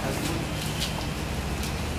I'm going to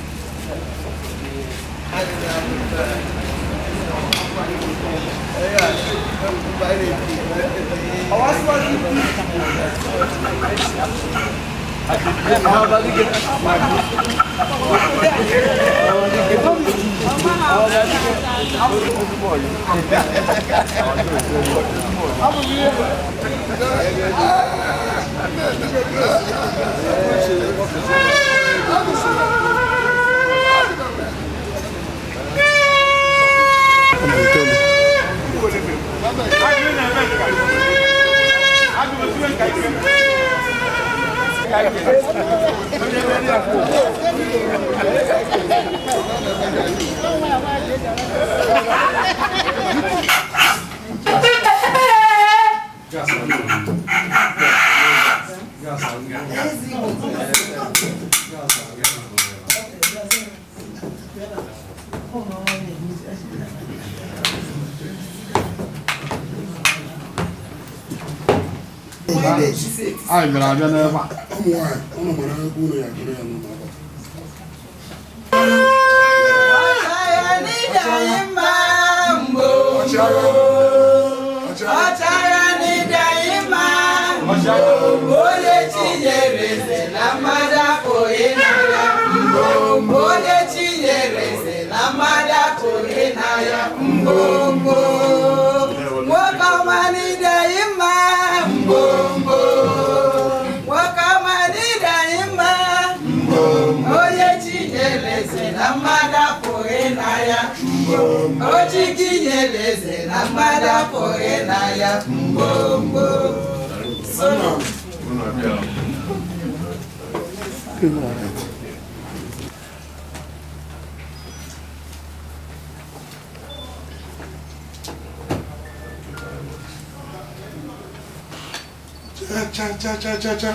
Cha.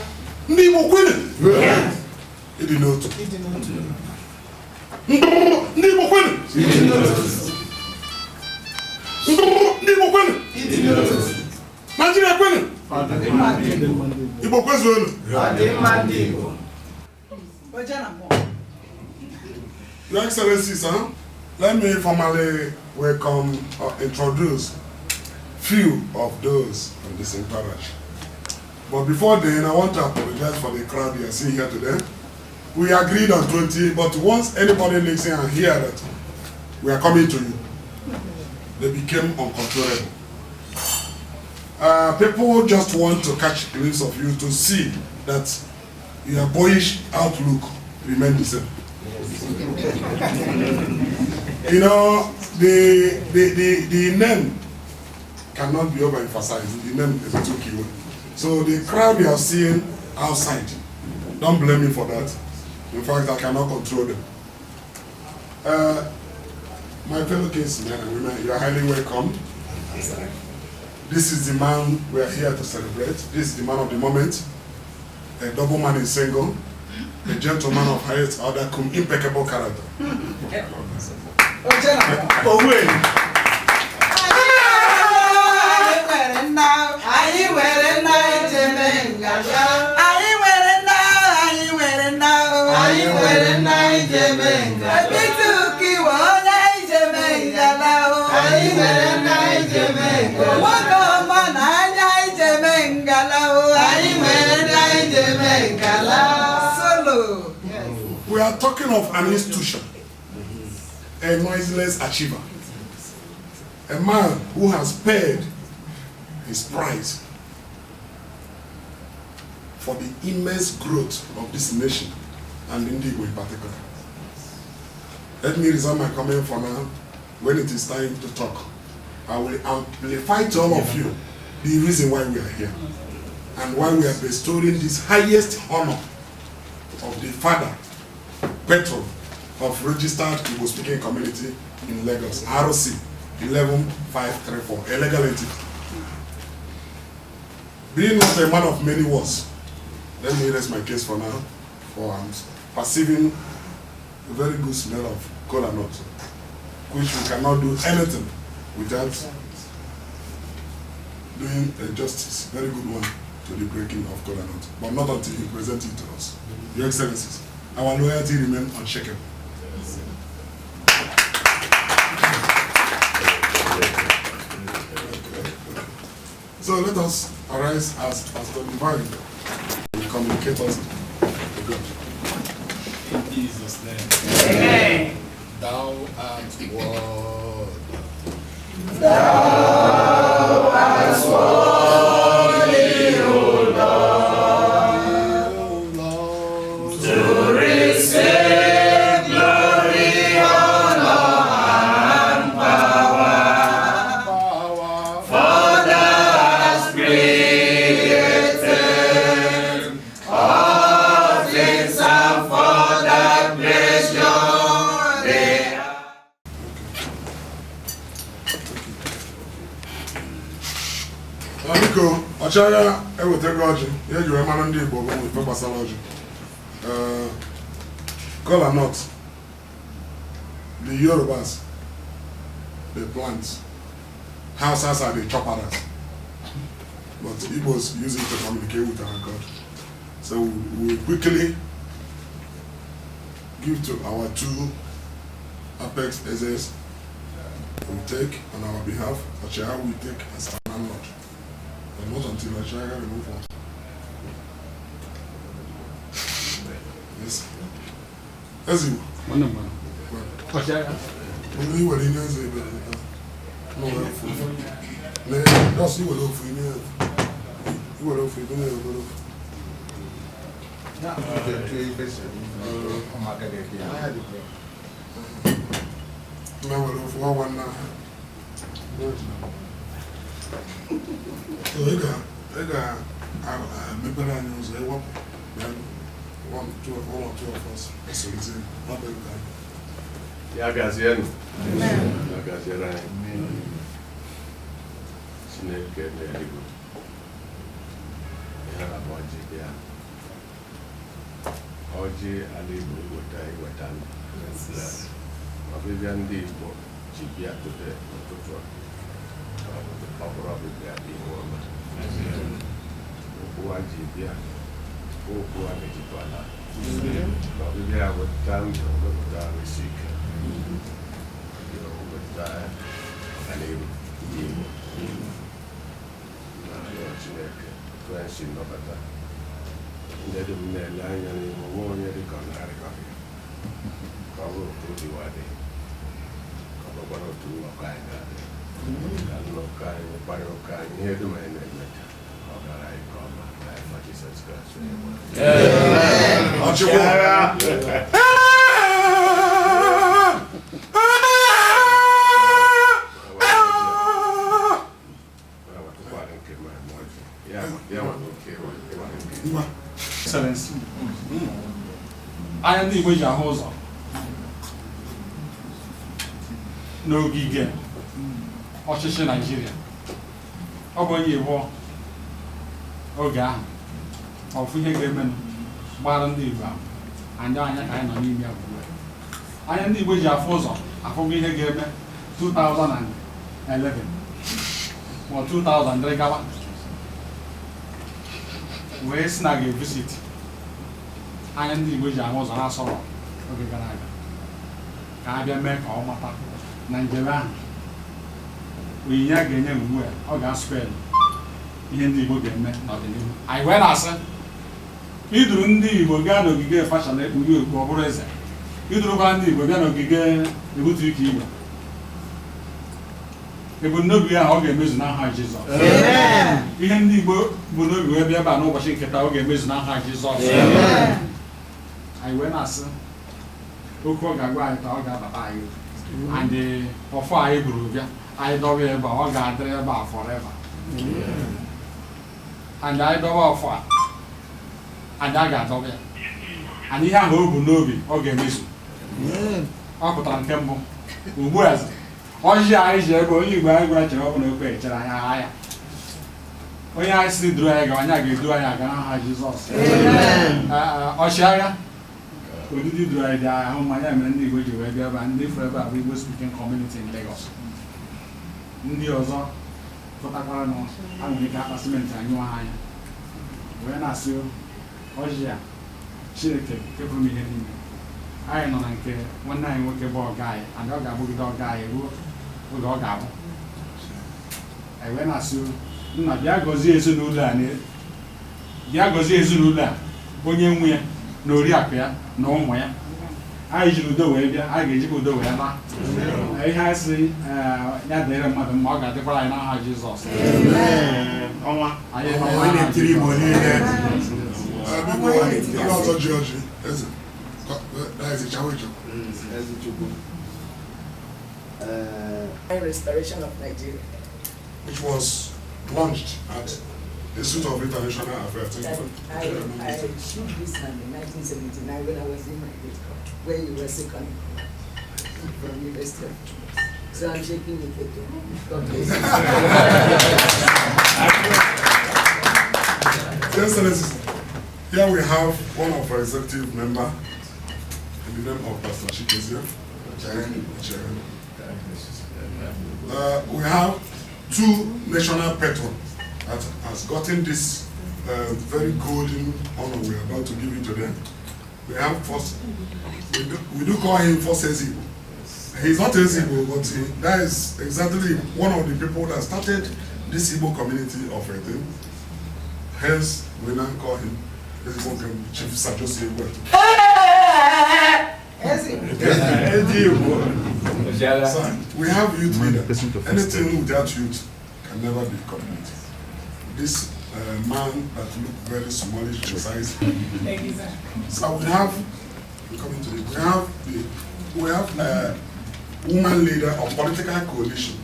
Ndigbo kwene. It did not. Ndigbo kwene. Ndigbo kwene. Nigeria kwene. Igbo kwezonu. Your Excellency, sir, let me formally welcome or introduce few of those in this parish. But before then, I want to apologize for the crowd you are seeing here today. We agreed on 20, but once anybody listen and hear that we are coming to you, they became uncontrollable. People just want to catch a glimpse of you to see that your boyish outlook remains the same. You know, the name cannot be overemphasized. The name is Ukiwe. So the crowd you are seeing outside, don't blame me for that. In fact, I cannot control them. My fellow kinsmen and women, you are highly welcome. This is the man we are here to celebrate. This is the man of the moment. A double man in single. A gentleman of highest order, impeccable character. We are talking of an institution, a noiseless achiever, a man who has paid his price for the immense growth of this nation and Ndigbo in particular. Let me reserve my comment for now. When it is time to talk, I will amplify to all of you the reason why we are here and why we are bestowing this highest honor of the father, patron of registered Igbo speaking community in Lagos, ROC 11534, a legal entity. Being not a man of many words, let me rest my case for now, for I'm perceiving a very good smell of cola nut, which we cannot do anything without doing a justice, very good one, to the breaking of kola nut, but not until he presents it to us. Your Excellencies, our loyalty remains unshakable. So let us arise as Pastor Divine and communicate us to God. In Jesus' name. Amen. Thou art word. Thou art worthy, O Lord, to receive glory, honor, and power. For thou hast created all things, and for thy pleasure they are. Biko, ọchịagha ewetego ọjị, ihe ji wee mara ndị Igbo bụ ife gbasara ọjị. Kola nut, the Yorubas, they plant. Hausas are the chopperas. But Igbos use it to communicate with our God. So we quickly give to our two apex SS. We take on our behalf, Ọchịagha we take as our landlord. But not until Ọchịagha remove us. Yes. As you. Ọchịagha. Only when he knows it. No, that's you will offer me. You will offer me. Chineke n'eluigwe ihe na-abụ ọjị bịa ọjị ala Igbo iweta ọbịbịa ndị Igbo ji bịa today n'ụtụtụ ọ bụrụ ọbịbịa dị ihu ọma okwu a ji bịa okwu a ga-ejikwa ala ọbịbịa weta ndụ wepụta arụsị ike wepụta ọganihu ndị Igbo Chineke tụensi nnọkọta ndị dị m na-ele anya n'ihu nwa onye dị ka ọ na-arịkọghị ka ọ bụrụ ka o jiwa dị ka ọ bụkwara otu nnọkọ anyị ga-adị ka nnọkọ anyị mkparị ụka anyị ihe dum anyị na-eme ka ọ gara anyị ka ọma n'afa Jizọs Kraịst onye nwe Excellency. Anya ndị Igbo ji ahụ ụzọ n'ogige ọchịchị Naịjirịa. Ọ bụ onye Igbo oge ahụ ọfụ ihe ga-eme gbara ndị Igbo ahụ anya anya ka anyị nọ n'ime ya ugbu a. Anya ndị Igbo ji afụ ụzọ afụgo ihe ga-eme 2011 ma 2003 gawa wee si na ga-evisit anya ndị Igbo ji ahụ ụzọ na-asọrọ oge gara aga ka a bịa mee ka ọ mata na njem ahụ onyinye a ga-enye ugbu a ọ ga-asụpel ihe ndị Igbo ga-eme n'ọdịnihu. Anyị wee na-asị iduru ndị Igbo gaa n'ogige fashọn ekpughe okpu ọ bụrụ eze, idurukwa ndị Igbo bịa n'ogige ebutu ike Igbo. Ebumnobi ya ọ ga-emezu n'aha Jizọs. Ihe ndị Igbo bụ n'obi wee bịa ebe a n'ụbọchị nke taa ọ ga-emezu n'aha Jizọs. Anyị wee na-asị okwu ọ ga-agwa anyị taa ọ ga-abata anyị and ọfọ anyị buru bịa anyị dọwa ebe a ọ ga-adịrị ebe a forever. And anyị dọwa ọfọ a and a ga-adọwa ya and ihe ahụ o bu n'obi ọ ga-emezu. Ọ pụtara nke mbụ ugbu a ọjị anyị ji ebe onye Igbo anyị gwara chere ọ bụ na okpe chere anyị agha ya onye anyị si duru anyị gawa anyị ga-edu anyị aga n'aha Jizọs. Ọchịagha odidi duru anyị dị ahụ ma ya mere ndị Igbo ji wee bịa ebe ndị fụrụ ebe a bụ Igbo speaking community in Lagos. Ndị ọzọ pụtakwara na ha nwere ike akpa simenti anyụọ ha anya wee na-asị ọjị a Chineke nke pụrụ ihe niile anyị nọ na nke nwanne anyị nwoke bụ ọga anyị and ọ ga-abụgide ọga anyị ruo oge ọ ga-abụ anyị wee na-asị nna bịa gọzie ezinụlọ a onye nwe ya na oriakụ ya na ụmụ ya anyị jiri udo wee bịa anyị ga-ejikwa udo wee laa ihe anyị sị ya dịrị mmadụ mma ọ ga-adịkwara anyị n'aha Jizọs ọnwa anyị na-etiri Igbo niile ọzọ ji ọjị eze restoration of Nigeria, which was launched at the Institute of International Affairs. I shoot this man in 1979 when I was in my grade club, where you were second from University of Tunis. So I'm shaking with it. God bless you. Excellencies, here we have one of our executive members, in the name of Pastor Chikezie. We have two national patrons that has gotten this very golden honor we are about to give it to them. We have first, we do call him first Ezigbo. He's not Ezigbo, but that is exactly one of the people that started this Igbo community of Etim. Hence, we now call him Ezigbo Chief Sajosi Egwe. So, we have youth leader. Anything without youth can never be community. This man that look very smallish in size. Thank you, sir. So we have woman leader of political coalition.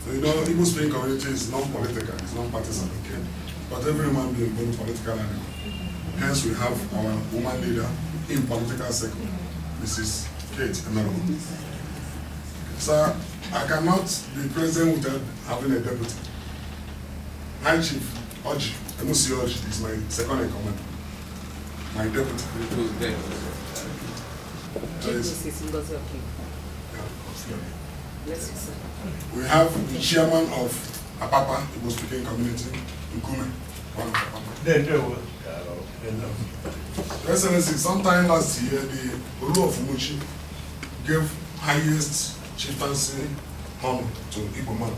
So you know, Igbo speaking community is non-political, it's non-partisan, okay? But every human being is very political animal. Hence we have our woman leader in political circle, Mrs. Kate Emerald. So I cannot be present without having a deputy. High Chief Oji, Emusi Oji is my second in command. My deputy. We have the chairman of Apapa, Igbo speaking community, Ukiwe, one of Apapa. Excellency, sometime last year, the Olu of Umuchi gave highest chieftaincy honor to Igbo man.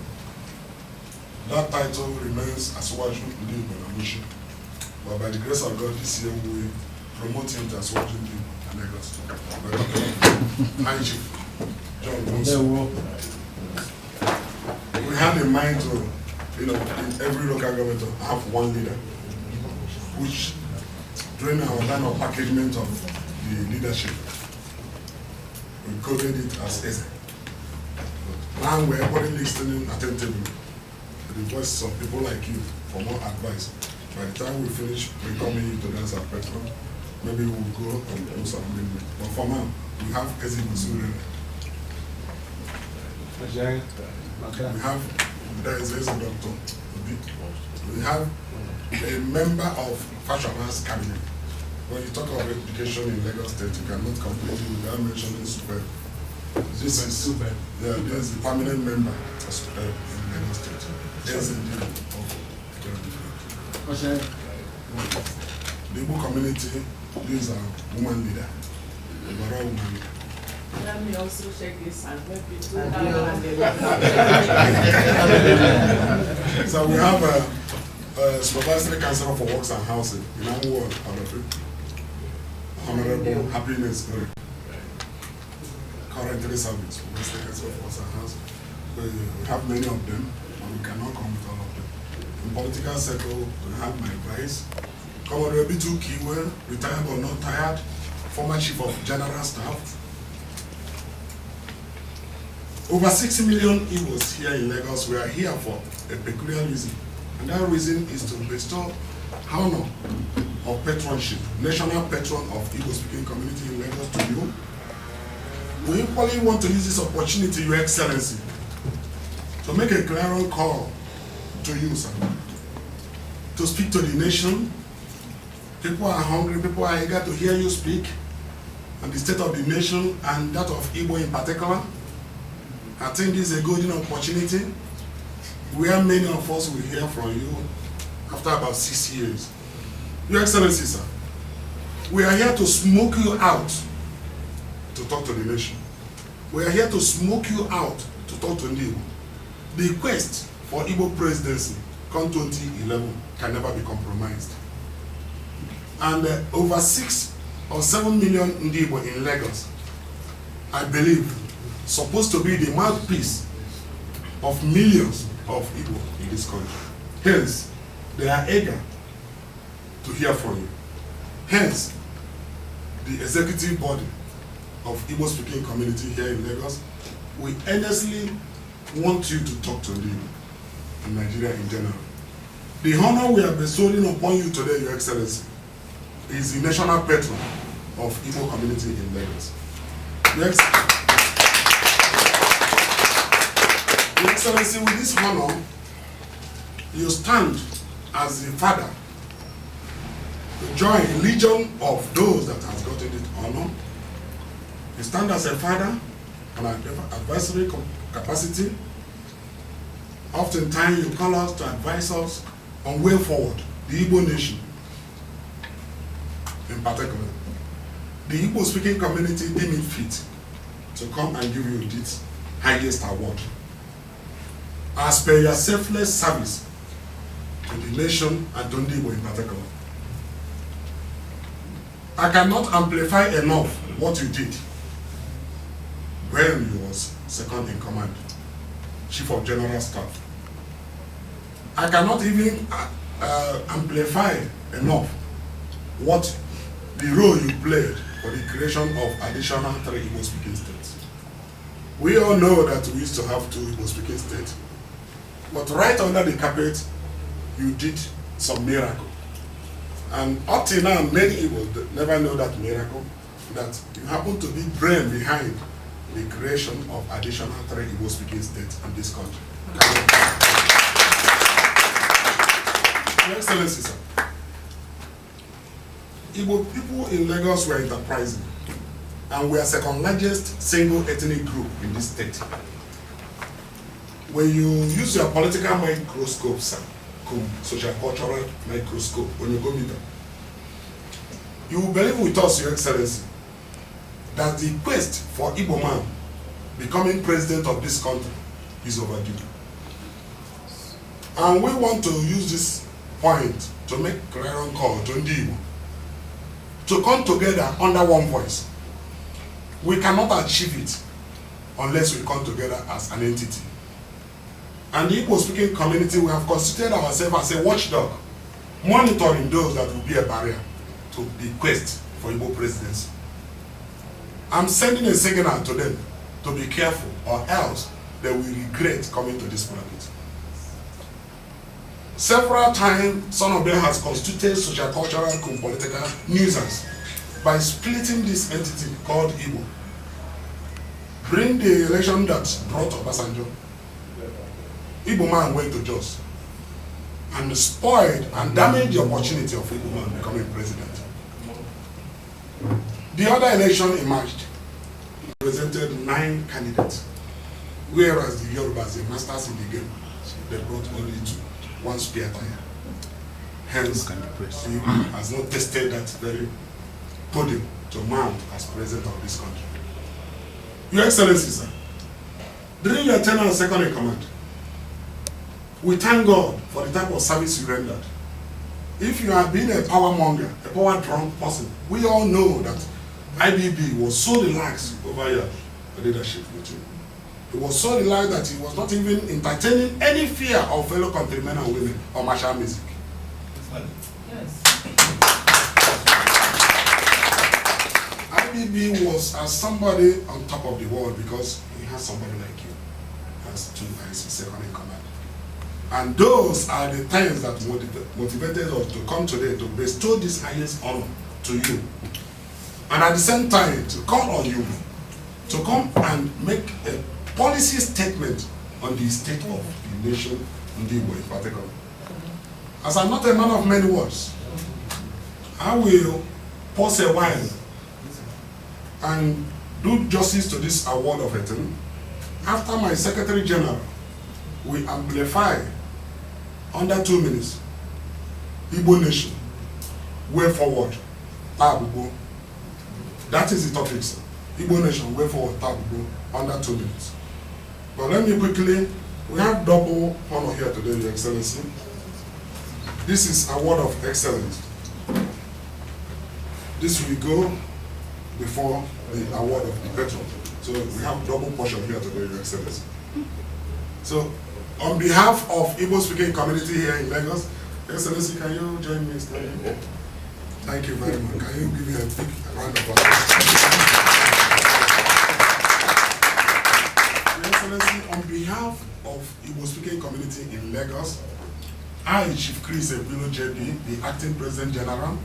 That title remains Aswaju Ndigbo and Umuchi. But by the grace of God, this year we promote him to Aswaju Ndigbo and Lagos. High Chief John Bonso. We had in mind to, in every local government to have one leader, which during our time of packagement of the leadership, we coded it as Eze. Now we're everybody listening attentively to the voices of people like you for more advice. By the time we finish becoming to dance at Petro, maybe we'll go and do some amendment. But for now, we have Eze Musure. We have, there is a doctor. We have a member of Fashona's cabinet. When you talk of education in Lagos State, you cannot complete it without mentioning Super. This is Super. Yeah, there's the permanent member of Super in Lagos State. There's a deal of the Igbo community, these are woman leader. The overall woman leader. Let me also check this and maybe So we have a supervisory councillor for works and housing in our ward, Honorable Happiness currently serving supervisory councillor for works and housing. We have many of them, but we cannot come with all of them. In political circle, we have my vice, Commodore Ukiwe, retired but not tired, former chief of general staff. Over 6 million Igbos here in Lagos. We are here for a peculiar reason. And that reason is to bestow honor of patronship, national patron of Igbo-speaking community in Lagos to you. We equally want to use this opportunity, Your Excellency, to make a clarion call to you, sir, to speak to the nation. People are hungry, people are eager to hear you speak on the state of the nation and that of Igbo in particular. I think this is a golden opportunity where many of us will hear from you after about 6 years. Your Excellency, sir, we are here to smoke you out to talk to the nation. We are here to smoke you out to talk to Ndigbo. The quest for Igbo presidency come 2011 can never be compromised. And over 6 or 7 million Ndigbo in Lagos, I believe, supposed to be the mouthpiece of millions of Igbo in this country. Hence, they are eager to hear from you. Hence, the executive body of Igbo speaking community here in Lagos, we earnestly want you to talk to Ndigbo in Nigeria in general. The honor we are bestowing upon you today, Your Excellency, is the national patron of Igbo community in Lagos. Your Excellency, with this honor, you stand as the father to join a legion of those that has gotten this honor. You stand as a father and an advisory capacity. Oftentimes you call us to advise us on way forward, the Igbo nation in particular. The Igbo speaking community deem it fit to come and give you this highest award as per your selfless service to the nation and to Ndigbo in particular. I cannot amplify enough what you did when you was second in command, Chief of General Staff. I cannot even amplify enough what the role you played for the creation of additional 3 Igbo speaking states. We all know that we used to have 2 Igbo speaking states, but right under the carpet, you did some miracle. And up till now, many Igbos never know that miracle, that you happen to be brain behind the creation of additional 3 Igbo speaking states in this country. Your Excellency, sir, Igbo people in Lagos were enterprising, and we are second largest single ethnic group in this state. When you use your political microscope, sir, social cultural microscope, when you go meet them, you will believe with us, Your Excellency, that the quest for Igbo man becoming president of this country is overdue. And we want to use this point to make a clarion call to Ndigbo to come together under one voice. We cannot achieve it unless we come together as an entity. And the Igbo speaking community, we have constituted ourselves as a watchdog, monitoring those that will be a barrier to the quest for Igbo presidency. I'm sending a signal to them to be careful, or else they will regret coming to this planet. Several times, some of them has constituted social, cultural, and political nuisance by splitting this entity called Igbo. During the election that brought Obasanjo, Igbo man went to Jos and spoiled and damaged the opportunity of Igbo man becoming president. The other election emerged. Presented 9 candidates, whereas the Yorubas, the masters in the game, they brought only 2, 1 spare tire. Hence, the Igbo has not tested that very podium to mount as president of this country. Your Excellency, sir, during your tenure as second in command, we thank God for the type of service you rendered. If you have been a power monger, a power drunk person, we all know that IBB was so relaxed over your leadership with you. He was so relaxed that he was not even entertaining any fear of fellow countrymen and women or martial music. Yes. IBB was as somebody on top of the world because he has somebody like you as 2 as second in command. And those are the things that motivated us to come today to bestow this highest honor to you. And at the same time, to call on you to come and make a policy statement on the state of the nation, Ndigbo in particular. As I'm not a man of many words, I will pause a while and do justice to this award of it. After my Secretary General, we amplify under 2 minutes Igbo nation way forward, Tabugo. That is the topic, sir. Igbo Nation, way forward, Tabugo, under 2 minutes. But let me quickly, we have double honor here today, Your Excellency. This is award of excellence. This will go before the award of the patron. So we have double portion here today, Your Excellency. So on behalf of Igbo speaking community here in Lagos, Your Excellency, can you join me standing? Thank you very much. Can you give me a big round of applause? Your Excellency, on behalf of Igbo speaking community in Lagos, I, Chief Chris Ebilo JP, the Acting President General,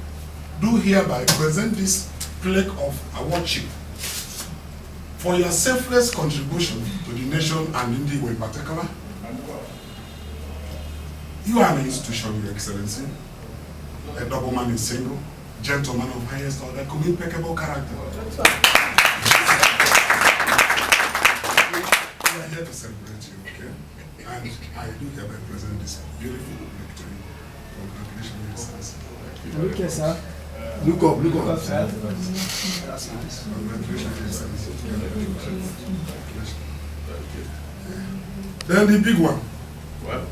do hereby present this plaque of awardship for your selfless contribution to the nation and Ndigbo in particular. You are an institution, Your Excellency, a double man in single, gentleman of highest order, impeccable character. We are here to celebrate you, okay? And I do hereby present this beautiful victory. Congratulations, Your Excellency. Look here, sir. Look up, sir. That's nice. Congratulations, Your Excellency. Congratulations. Then the big one. Well,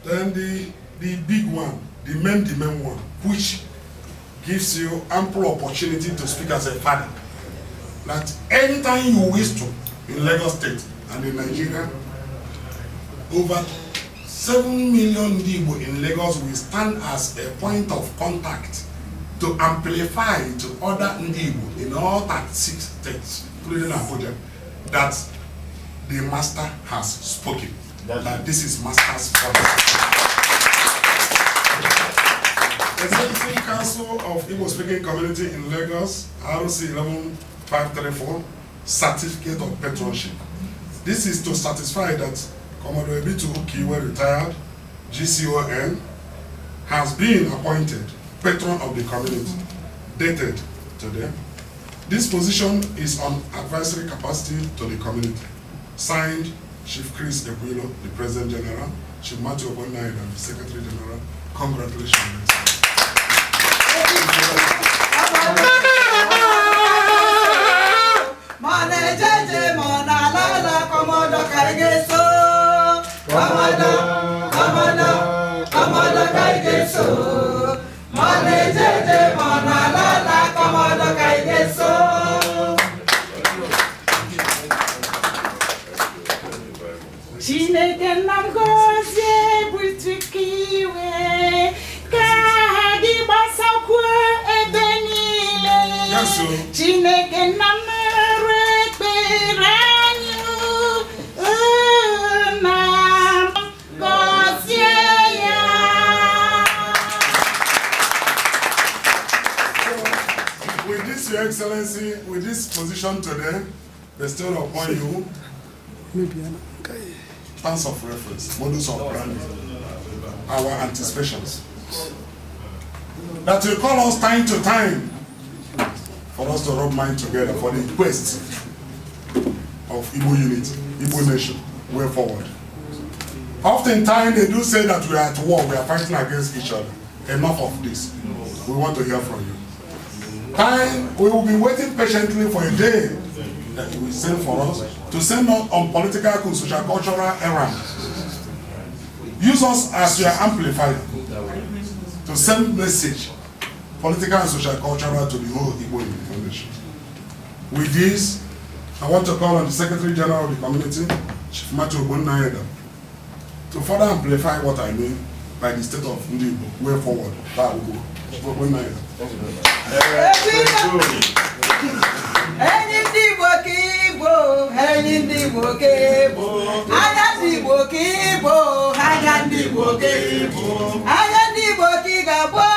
Then the big one, the main one, which gives you ample opportunity to speak as a father. That anytime you wish to, in Lagos State and in Nigeria, over 7 million Ndigbo in Lagos will stand as a point of contact to amplify to other Ndigbo in all 36 states, including Abuja, that the master has spoken. That this is master's policy. Executive Council of Igbo Speaking Community in Lagos, ROC 11534, Certificate of Patronship. This is to satisfy that Commodore Ukiwe retired, GCON, has been appointed patron of the community, dated today. This position is on advisory capacity to the community. Signed, Chief Chris Ebilo, the President General, Chief Matthew Obonnaida, the Secretary General. Congratulations. Chineke na-ngozi Ukiwe ka dị gbasakwa ebe niile. Chineke na-mere ekpere anyị na gọzie ya. With this, Your Excellency, with this position today bestowed upon you, terms of reference, modus operandi, our anticipations, that will call us time to time for us to rub mind together for the quest of Igbo unity, Igbo nation, way forward. Oftentimes they do say that we are at war, we are fighting against each other. Enough of this. We want to hear from you. Time, we will be waiting patiently for a day that you will send for us to send us on political, social, cultural errands. Use us as your amplifier to send message, political and social, cultural, to the whole Igbo nation. With this, I want to call on the Secretary General of the community, Chief Matthew Obonnaida, to further amplify what I mean by the state of Ndigbo, way forward. Chief Obonnaida. Ndigbo kibo, Ndigbo kibo, Ndigbo kibo, Ndigbo kibo, Ndigbo kigabo,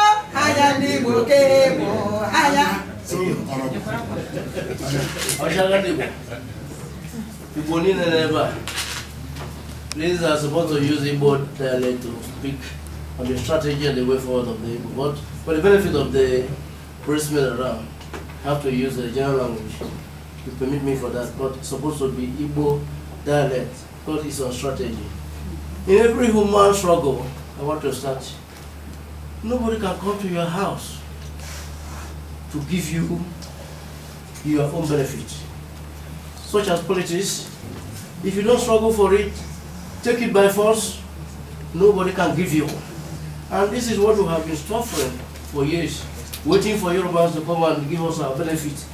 Ndigbo kibo, People in never. Please are supposed to use Igbo dialect to speak on the strategy and the way forward of the Igbo. But for the benefit of the policemen around, have to use the general language. to permit me for that, but it's supposed to be Igbo dialect, because it's on strategy. In every human struggle, I want to start. Nobody can come to your house to give you your own benefit, such as politics. If you don't struggle for it, take it by force, nobody can give you. And this is what we have been suffering for years, waiting for Yorubas to come and give us our benefit.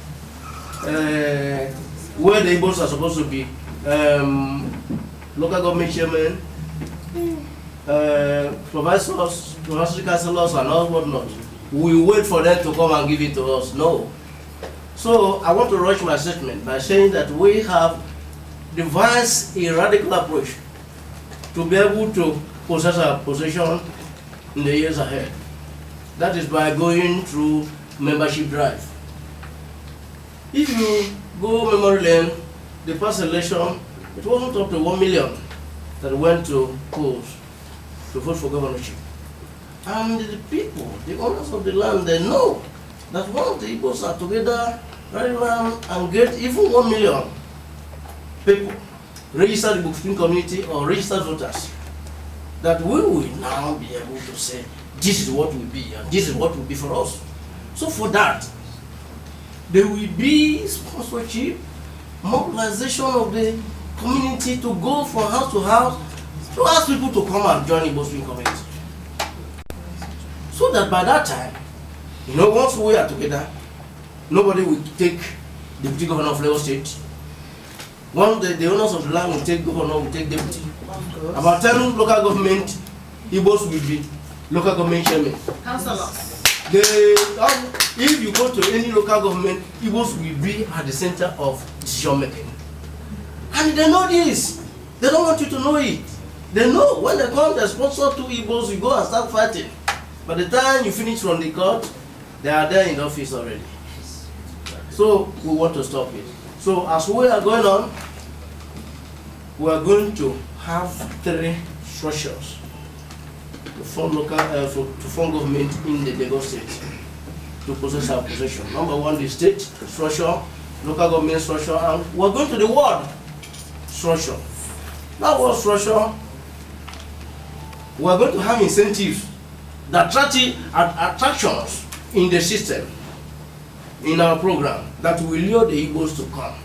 Where the Igbos are supposed to be local government chairmen, professors, university councillors, and all whatnot. We wait for them to come and give it to us. No. So I want to rush my statement by saying that we have devised a radical approach to be able to possess our possession in the years ahead. That is by going through membership drive. If you go memory lane, the past election, it wasn't up to 1 million that went to polls to vote for governorship. And the people, the owners of the land, they know that once the Igbos are together, rally around and get even 1 million people registered in the bookkeeping community or registered voters, that we will now be able to say, this is what will be, and this is what will be for us. So for that, there will be sponsorship, mobilization of the community to go from house to house to ask people to come and join the Bookkeeping community. So that by that time, once we are together, nobody will take the deputy governor of Lagos State. One, the owners of the land will take governor, will take deputy. About 10 local government, Igbos will be local government chairman. Councillors. If you go to any local government, Igbos will be at the center of decision making. And they know this. They don't want you to know it. They know when they come, they sponsor 2 Igbos, you go and start fighting. By the time you finish from the court, they are there in the office already. So we want to stop it. So as we are going on, we are going to have 3 structures to form local, to form government in the Lagos State to possess our possession. Number 1, the state structure, local government structure, and we are going to the ward structure. That ward structure, we are going to have incentives, the attractions in the system, in our program, that will lure the Igbos to come.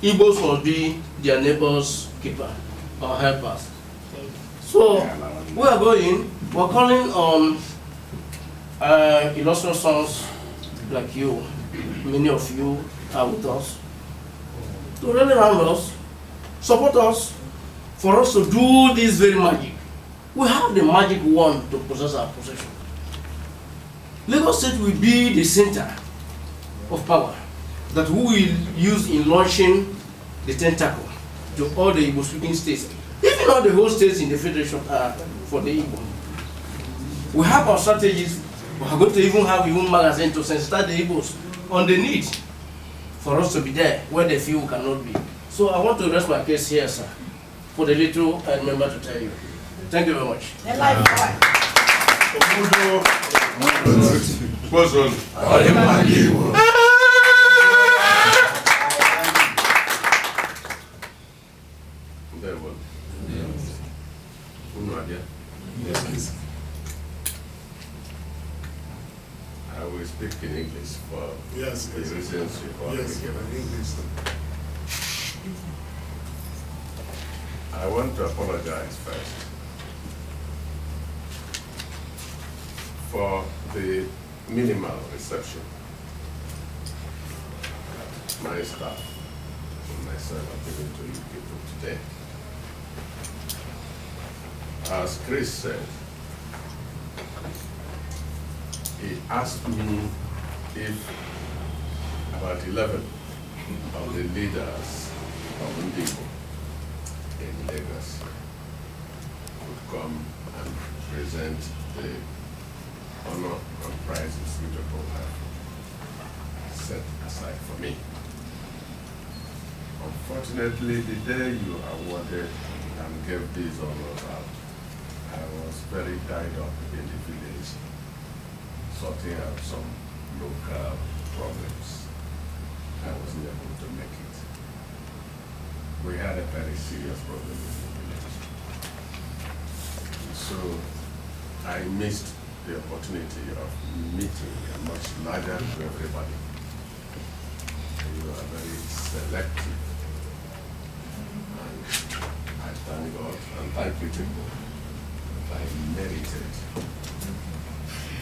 Igbos must be their neighbor's keeper or helpers. So we are calling on illustrious sons like you, many of you are with us, to rally around us, support us, for us to do this very magic. We have the magic wand to possess our possession. Lagos State will be the center of power that we will use in launching the tentacle to all the Igbo-speaking states. Even all the whole states in the federation are for the Igbo. We have our strategies. We are going to even have a magazine to sensitize the Igbos on the need for us to be there where they feel we cannot be. So I want to rest my case here, sir, for the little I remember to tell you. Thank you very much. I will speak in English for Yes, the reasons you call yes, me. English. I want to apologize first for the minimal reception my staff and myself have given to you people today. As Chris said, he asked me if about 11 of the leaders of Ndigbo in Lagos would come and present the honor and prizes which people have set aside for me. Unfortunately, the day you awarded and gave these honors out, I was very tied up in the village, sorting out some local problems. I wasn't able to make it. We had a very serious problem in the village. So I missed the opportunity of meeting a much larger group of everybody. You are very selective. And I thank God and thank you people that I merited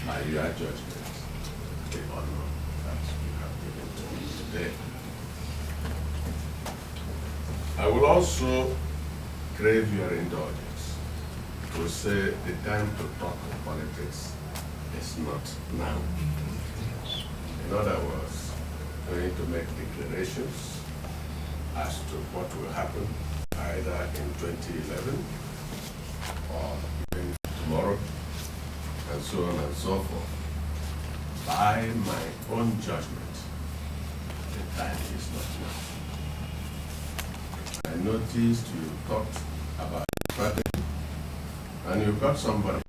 by your judgment the honor that you have given to me today. I will also crave your indulgence to say the time to talk of politics is not now. In other words, we need to make declarations as to what will happen either in 2011 or even tomorrow, and so on and so forth. By my own judgment, the time is not now. I noticed you talked about strategy, and you got somebody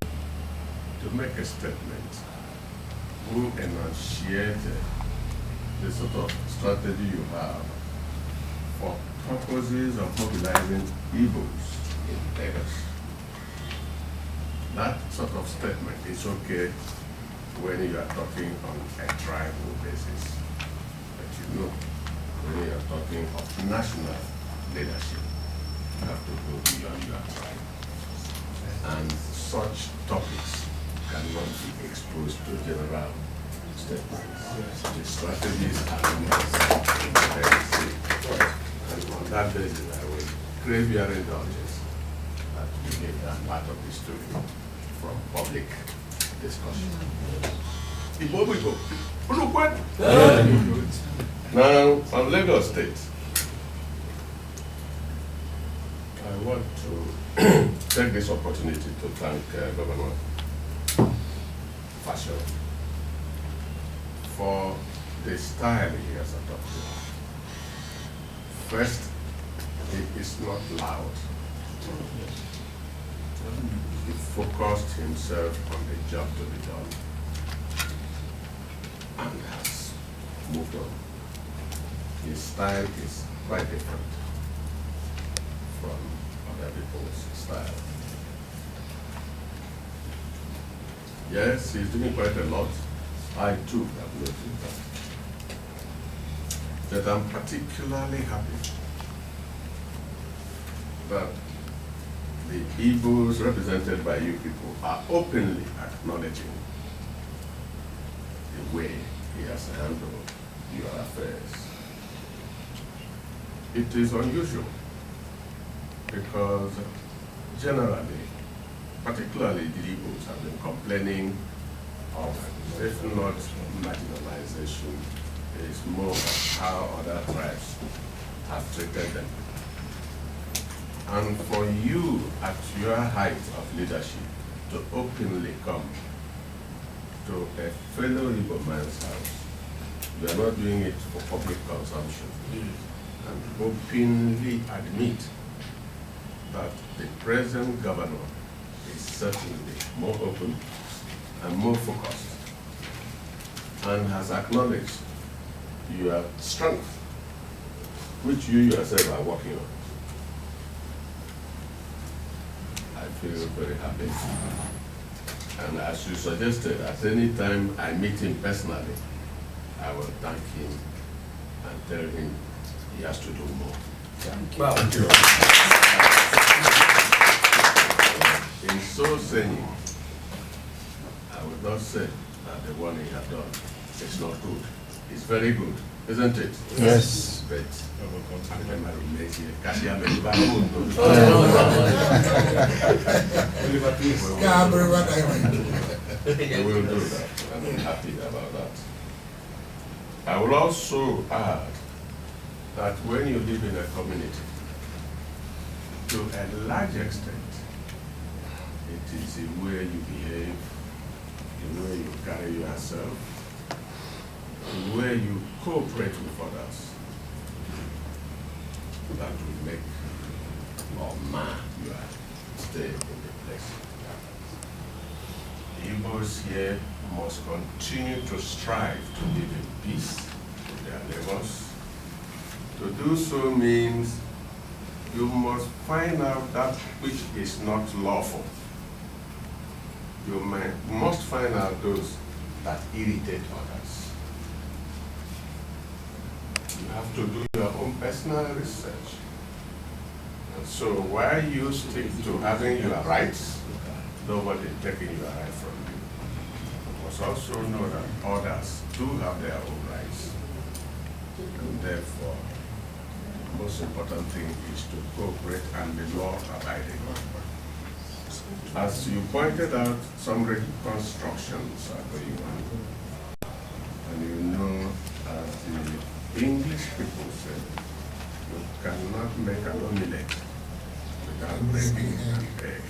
to make a statement who enunciated the sort of strategy you have for purposes of mobilizing Igbos in Lagos. That sort of statement is okay when you are talking on a tribal basis. But you know, when you are talking of national leadership, you have to go beyond your tribe. And such topics cannot be exposed to general statements. The strategies are necessary. And on that basis, I will crave your indulgence that we make that part of the story from public discussion. Now, on Lagos State, I want to take this opportunity to thank Governor Fashion for the style he has adopted. First, he is not loud. He focused himself on the job to be done and has moved on. His style is quite different from other people's style. Yes, he's doing quite a lot. I too have noticed that. But I'm particularly happy that the Igbos represented by you people are openly acknowledging the way he has handled your affairs. It is unusual because generally, particularly the Igbos have been complaining of, if not marginalization, it's more of how other tribes have treated them. And for you, at your height of leadership, to openly come to a fellow Igbo man's house, you are not doing it for public consumption, and openly admit that the present governor is certainly more open and more focused, and has acknowledged your strength, which you yourself are working on. I feel very happy. And as you suggested, at any time I meet him personally, I will thank him and tell him he has to do more. Thank you. In so saying, I will not say that the one he has done is not good. It's very good, isn't it? Yes. But we will do that, and I'm happy about that. I will also add that when you live in a community, to a large extent, it is the way you behave, the way you carry yourself, the way you cooperate with others, that will make or mar your stay in the place. The Igbos here must continue to strive to live in peace with their neighbors, To do so means you must find out that which is not lawful. You must find out those that irritate others. You have to do your own personal research. And so while you stick to having your rights, nobody taking your right from you. You must also know that others do have their own rights. And therefore, the most important thing is to cooperate and be law-abiding. As you pointed out, some reconstructions are going on. And you know, as the English people say, you cannot make an omelette without breaking an egg.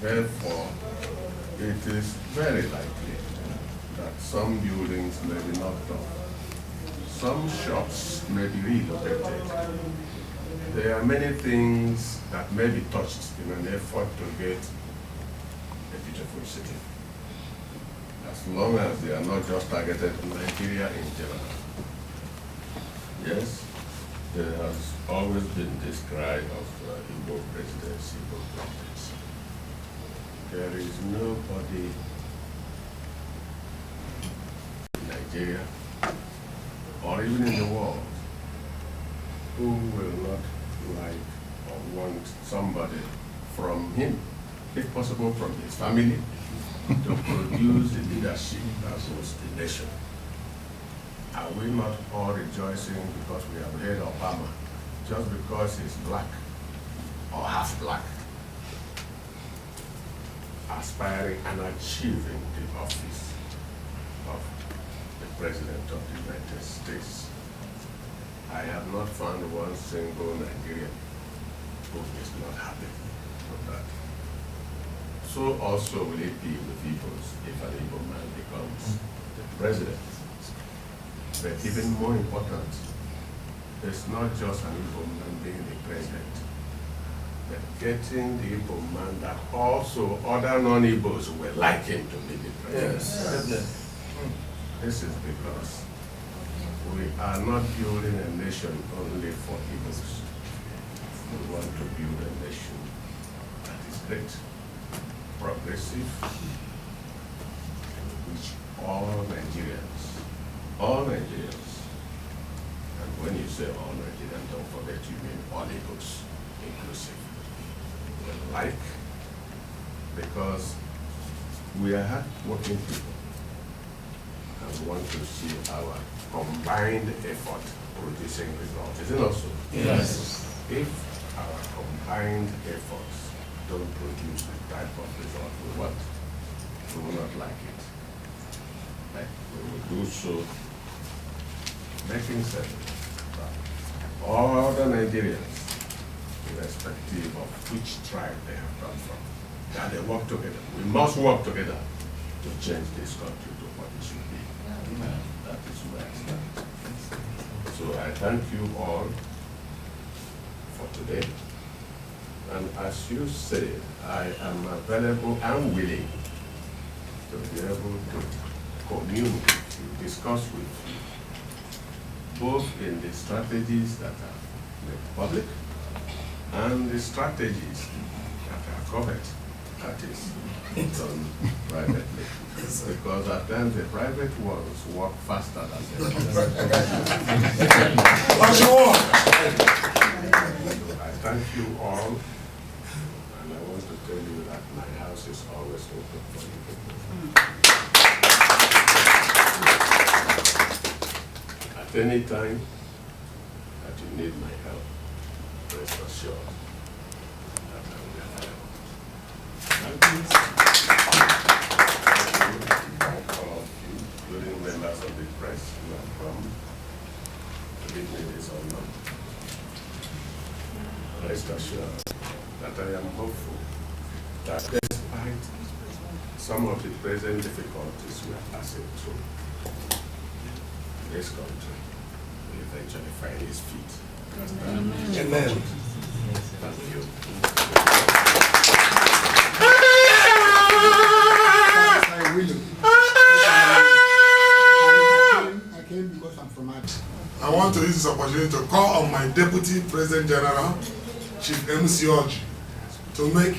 Therefore, it is very likely that some buildings may be knocked off. Some shops may be relocated. There are many things that may be touched in an effort to get a beautiful city. As long as they are not just targeted to Nigeria in general. Yes, there has always been this cry of Igbo presidency, Igbo presidency. There is nobody in Nigeria or even in the world who will not like or want somebody from him, if possible from his family, to produce the leadership that rules the nation. Are we not all rejoicing because we have heard Obama just because he's black or half black, aspiring and achieving the office of the President of the United States? I have not found one single Nigerian who is not happy with that. So also will it be with Igbos if an Igbo man becomes the president. But even more important, it's not just an Igbo man being the president, but getting the Igbo man that also other non-Igbos will like him to be the president. Yes. This is because we are not building a nation only for Igbos. We want to build a nation that is great, progressive, in which all Nigerians, and when you say all Nigerians, don't forget you mean all Igbos, inclusive, will like, because we are hard-working people and want to see our combined effort producing results. Is it also? Yes. If our combined efforts don't produce the type of result we want, we will not like it. But we will do so making certain that all the Nigerians, irrespective of which tribe they have come from, that they work together. We must work together to change this country to what it should be. That is where I stand. So I thank you all for today. And as you said, I am available and willing to be able to commune with you, discuss with you, both in the strategies that are made public and the strategies that are covered, that is done privately. Because at times the private ones work faster than the I thank you all, and I want to tell you that my house is always open for you people. At any time that you need my help, rest assured that I will be available. Thank all of you, including members of the press who have come to give me this honor. Rest assured that I am hopeful that despite some of the present difficulties we are passing through, this country will eventually find its feet. Amen. Thank you. I came because I'm from Adi. I want want to use this opportunity to call on my Deputy President General, Chief MC Oji, to make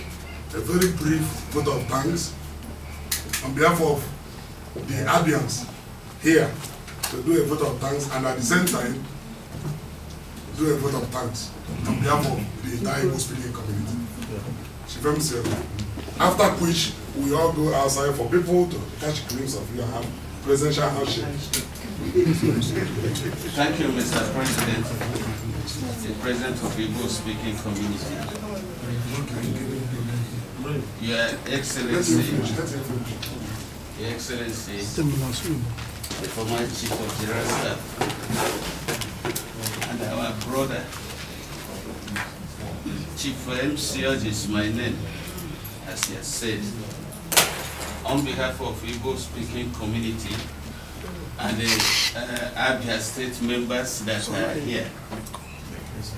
a very brief vote of thanks on behalf of the Abians here, to do a vote of thanks, and at the same time do a vote of thanks on behalf of the entire Igbo speaking community. Chief MC Oji. After which we all go outside for people to catch a glimpse of you and have presidential handshake. Thank you, Mr. President, the President of the Igbo speaking community. Your Excellency, the former Chief of General Staff, and our brother, Chief MC Oji is my name, as he has said. On behalf of Igbo speaking community and the Abia State members that are here,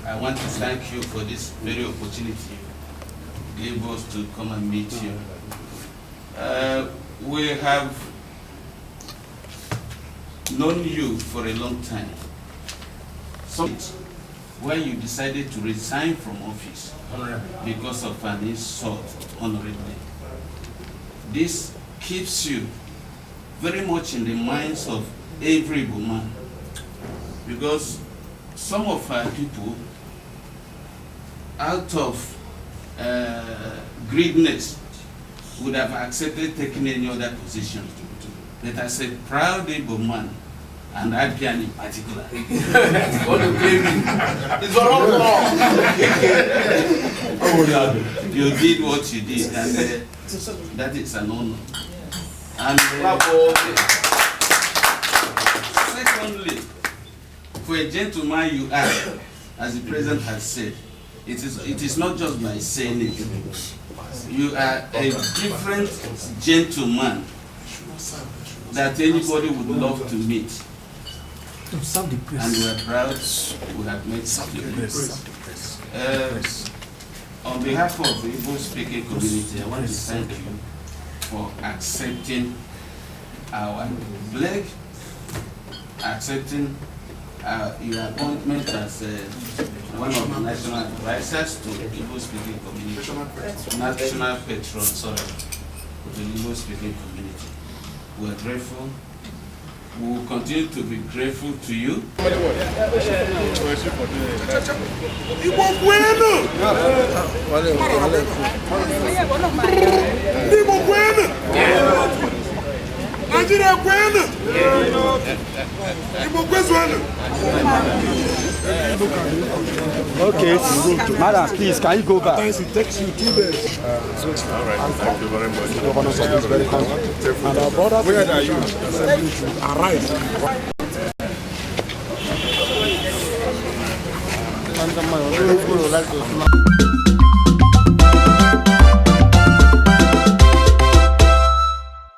I want to thank you for this very opportunity able to come and meet you. We have known you for a long time. So when you decided to resign from office because of an insult honorably, this keeps you very much in the minds of every woman, because some of our people, out of greediness, would have accepted taking any other position. But as a proud Igbo man, and Abian in particular, you did what you did, and that is an honor. And secondly, for a gentleman you are, as the President has said, it is not just by saying it. You are a different gentleman that anybody would love to meet. And we are proud we have met you. On behalf of the Igbo speaking community, I want to thank you for accepting our pledge, accepting your appointment as one of the national advisors to the Igbo speaking community, national patron, sorry, to the Igbo speaking community. We are grateful. We will continue to be grateful to you. Okay, madam, please, can you go back? It takes you 2 days. All right, thank you very much. Governor is very kind. And our brother, where are you? Arrive.